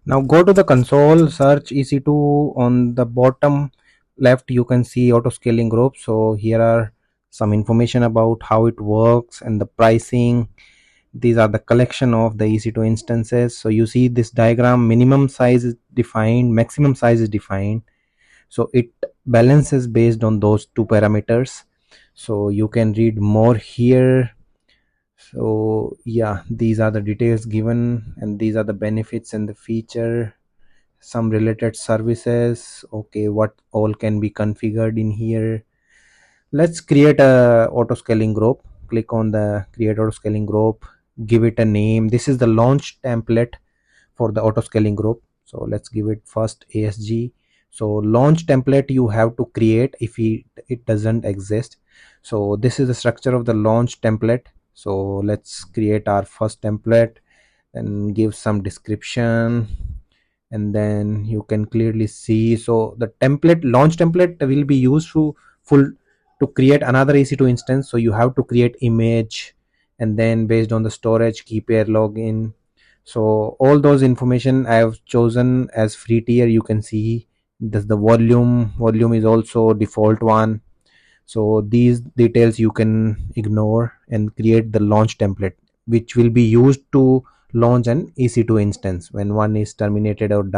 Now go to the console, search EC2. On the bottom left you can see auto scaling group. So here are some information about how it works and the pricing. These are the collection of the EC2 instances. So you see this diagram, minimum size is defined, maximum size is defined, so it balances based on those two parameters. So you can read more here. So yeah, these are the details given, and these are the benefits and the feature, some related services. Okay, what all can be configured in here. Let's create a auto scaling group. Click on the create auto scaling group, give it a name. This is the launch template for the auto scaling group. So let's give it first ASG. So launch template you have to create if it doesn't exist. So this is the structure of the launch template. So let's create our first template and give some description, and then you can clearly see. So the template, launch template, will be useful to create another EC2 instance. So you have to create image, and then based on the storage, key pair, login. So all those information I have chosen as free tier. You can see this, the volume is also default one. So these details you can ignore and create the launch template, which will be used to launch an EC2 instance when one is terminated or done.